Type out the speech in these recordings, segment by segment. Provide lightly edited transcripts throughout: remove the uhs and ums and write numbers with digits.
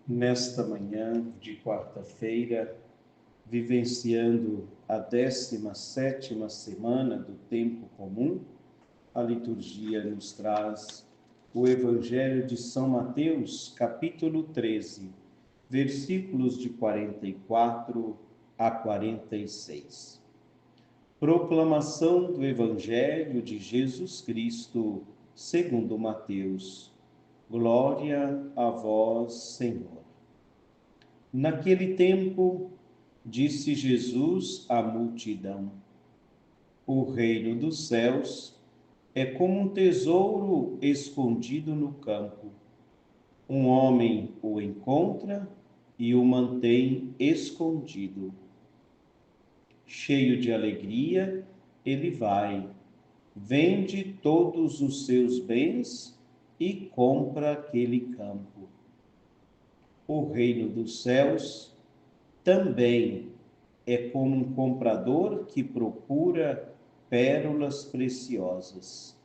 Nesta manhã de quarta-feira, vivenciando a 17ª semana do tempo comum, a liturgia nos traz o Evangelho de São Mateus, capítulo 13, versículos de 44 a 46. Proclamação do Evangelho de Jesus Cristo, segundo Mateus. Glória a vós, Senhor. Naquele tempo, disse Jesus à multidão: o reino dos céus é como um tesouro escondido no campo. Um homem o encontra e o mantém escondido. Cheio de alegria, ele vai, vende todos os seus bens e compra aquele campo. O reino dos céus também é como um comprador que procura pérolas preciosas.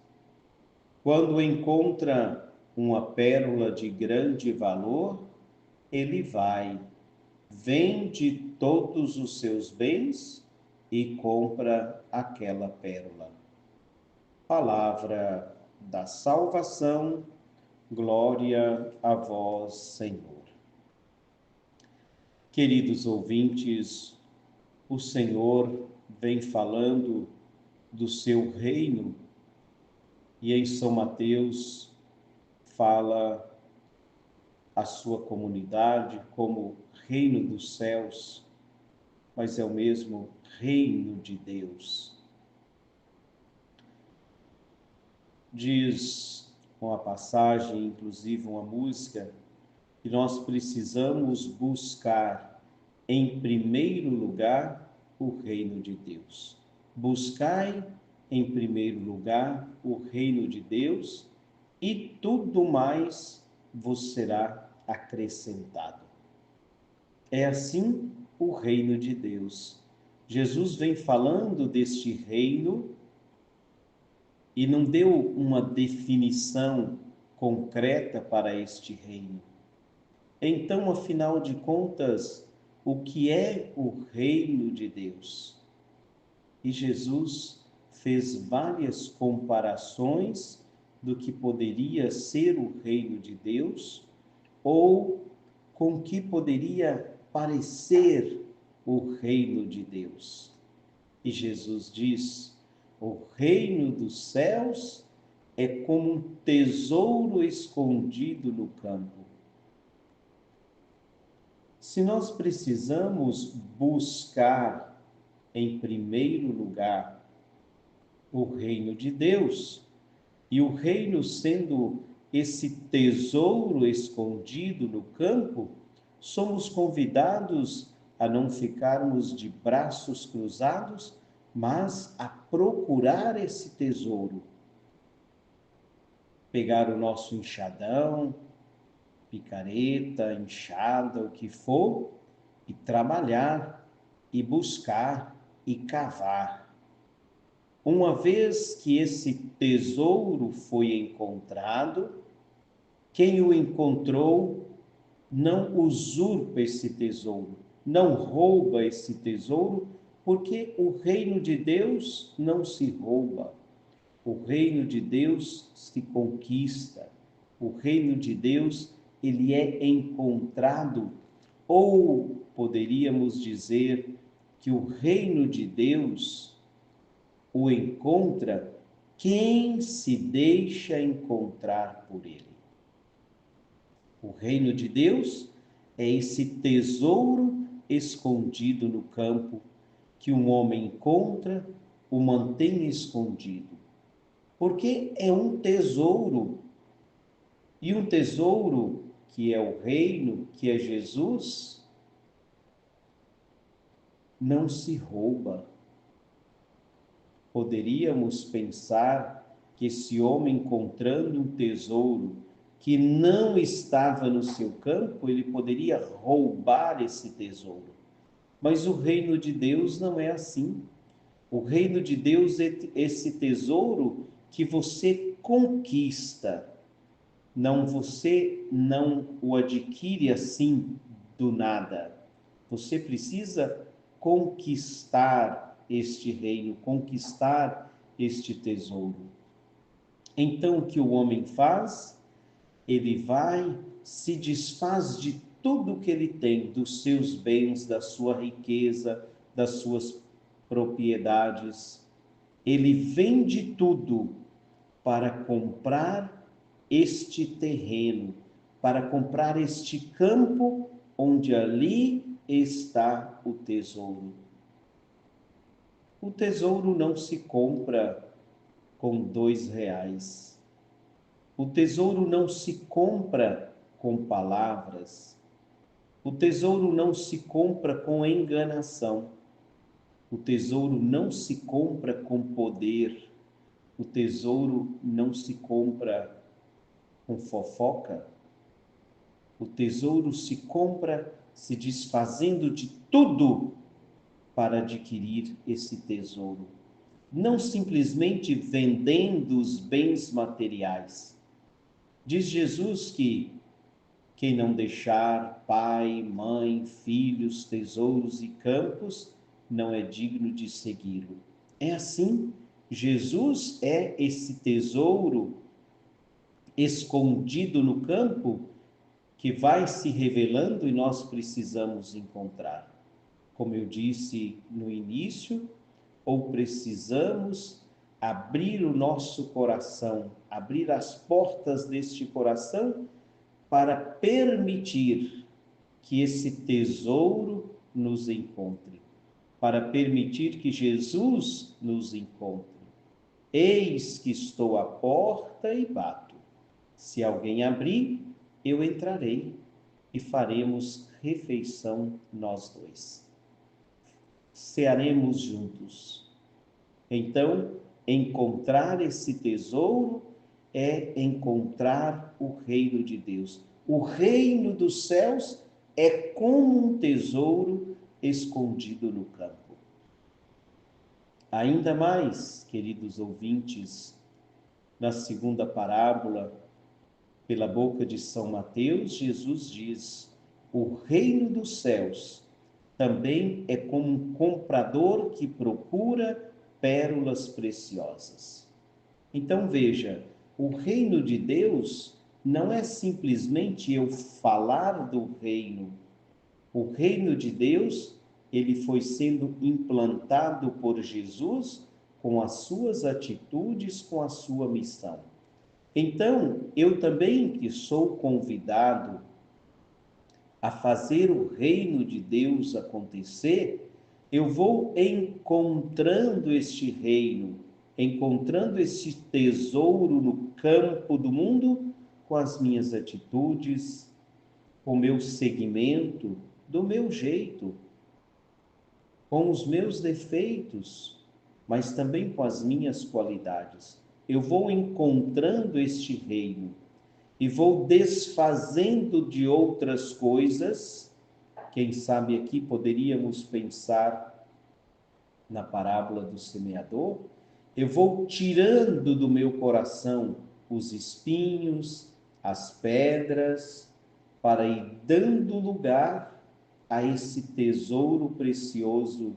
Quando encontra uma pérola de grande valor, ele vai, vende todos os seus bens e compra aquela pérola. Palavra da salvação, glória a vós, Senhor. Queridos ouvintes, o Senhor vem falando do seu reino e em São Mateus fala a sua comunidade como reino dos céus, mas é o mesmo reino de Deus. Diz uma passagem, inclusive uma música, que nós precisamos buscar em primeiro lugar o reino de Deus. Buscai em primeiro lugar o reino de Deus e tudo mais vos será acrescentado. É assim o reino de Deus. Jesus vem falando deste reino e não deu uma definição concreta para este reino. Então, afinal de contas, o que é o reino de Deus? E Jesus fez várias comparações do que poderia ser o reino de Deus ou com que poderia parecer o reino de Deus. E Jesus diz: o reino dos céus é como um tesouro escondido no campo. Se nós precisamos buscar em primeiro lugar o reino de Deus, e o reino sendo esse tesouro escondido no campo, somos convidados a não ficarmos de braços cruzados, mas a procurar esse tesouro. Pegar o nosso enxadão, picareta, enxada, o que for, e trabalhar, e buscar, e cavar. Uma vez que esse tesouro foi encontrado, quem o encontrou não usurpa esse tesouro, não rouba esse tesouro, porque o reino de Deus não se rouba. O reino de Deus se conquista. O reino de Deus, ele é encontrado, ou poderíamos dizer que o reino de Deus o encontra quem se deixa encontrar por ele. O reino de Deus é esse tesouro escondido no campo que um homem encontra, o mantém escondido. Porque é um tesouro. E um tesouro que é o reino, que é Jesus, não se rouba. Poderíamos pensar que esse homem, encontrando um tesouro que não estava no seu campo, ele poderia roubar esse tesouro. Mas o reino de Deus não é assim. O reino de Deus é esse tesouro que você conquista, Não, você não o adquire assim do nada. Você precisa conquistar este reino, conquistar este tesouro. Então, o que o homem faz? Ele vai, se desfaz de tudo que ele tem, dos seus bens, da sua riqueza, das suas propriedades. Ele vende tudo para comprar este terreno, para comprar este campo onde ali está o tesouro. O tesouro não se compra com R$ 2. O tesouro não se compra com palavras. O tesouro não se compra com enganação. O tesouro não se compra com poder. O tesouro não se compra com fofoca. O tesouro se compra se desfazendo de tudo para adquirir esse tesouro. Não simplesmente vendendo os bens materiais. Diz Jesus que quem não deixar pai, mãe, filhos, tesouros e campos, não é digno de segui-lo. É assim, Jesus é esse tesouro escondido no campo que vai se revelando e nós precisamos encontrar. Como eu disse no início, ou precisamos abrir o nosso coração, abrir as portas deste coração para permitir que esse tesouro nos encontre, para permitir que Jesus nos encontre. Eis que estou à porta e bato. Se alguém abrir, eu entrarei e faremos refeição nós dois. Cearemos juntos. Então, encontrar esse tesouro é encontrar o reino de Deus. O reino dos céus é como um tesouro escondido no campo. Ainda mais, queridos ouvintes, na segunda parábola, pela boca de São Mateus, Jesus diz: o reino dos céus também é como um comprador que procura pérolas preciosas. Então veja, o reino de Deus não é simplesmente eu falar do reino. O reino de Deus, ele foi sendo implantado por Jesus com as suas atitudes, com a sua missão. Então, eu também que sou convidado a fazer o reino de Deus acontecer, eu vou encontrando este reino, encontrando este tesouro no campo do mundo com as minhas atitudes, com o meu segmento, do meu jeito, com os meus defeitos, mas também com as minhas qualidades. Eu vou encontrando este reino e vou desfazendo de outras coisas. Quem sabe aqui poderíamos pensar na parábola do semeador. Eu vou tirando do meu coração os espinhos, as pedras, para ir dando lugar a esse tesouro precioso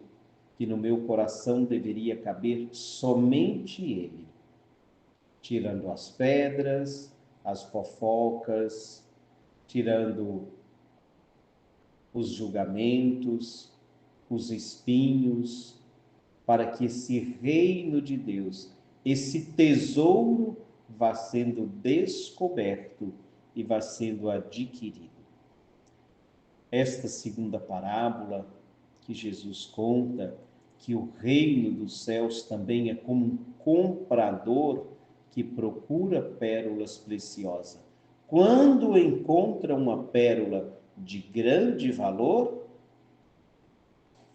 que no meu coração deveria caber somente ele. Tirando as pedras, as fofocas, tirando os julgamentos, os espinhos, para que esse reino de Deus, esse tesouro, vá sendo descoberto e vá sendo adquirido. Esta segunda parábola que Jesus conta, que o reino dos céus também é como um comprador que procura pérolas preciosas. Quando encontra uma pérola de grande valor,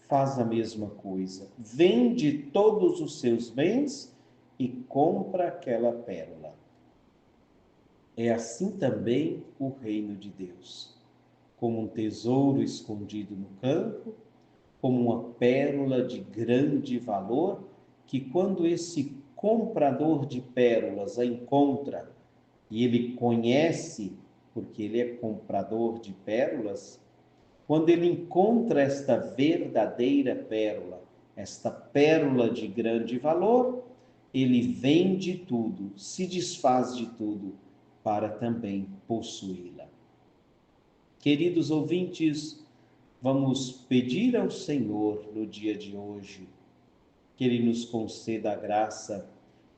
faz a mesma coisa. Vende todos os seus bens e compra aquela pérola. É assim também o reino de Deus. Como um tesouro escondido no campo, como uma pérola de grande valor, que quando esse comprador de pérolas a encontra, e ele conhece, porque ele é comprador de pérolas, quando ele encontra esta verdadeira pérola, esta pérola de grande valor, ele vende tudo, se desfaz de tudo, para também possuí-la. Queridos ouvintes, vamos pedir ao Senhor no dia de hoje que Ele nos conceda a graça,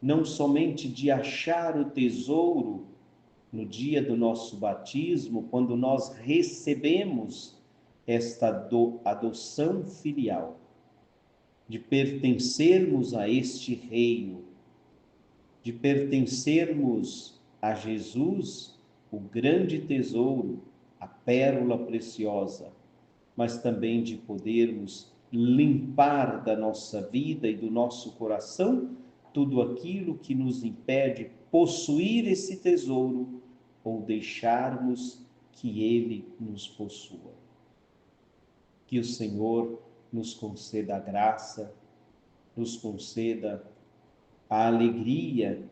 não somente de achar o tesouro no dia do nosso batismo, quando nós recebemos esta adoção filial, de pertencermos a este reino, de pertencermos a Jesus, o grande tesouro, a pérola preciosa, mas também de podermos limpar da nossa vida e do nosso coração tudo aquilo que nos impede possuir esse tesouro ou deixarmos que ele nos possua. Que o Senhor nos conceda a graça, nos conceda a alegria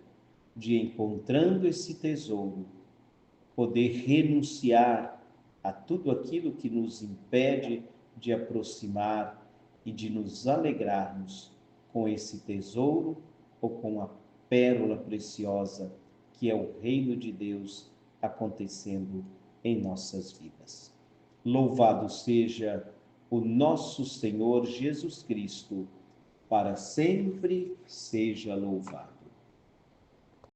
de, encontrando esse tesouro, poder renunciar a tudo aquilo que nos impede de aproximar e de nos alegrarmos com esse tesouro ou com a pérola preciosa que é o reino de Deus acontecendo em nossas vidas. Louvado seja o nosso Senhor Jesus Cristo, para sempre seja louvado.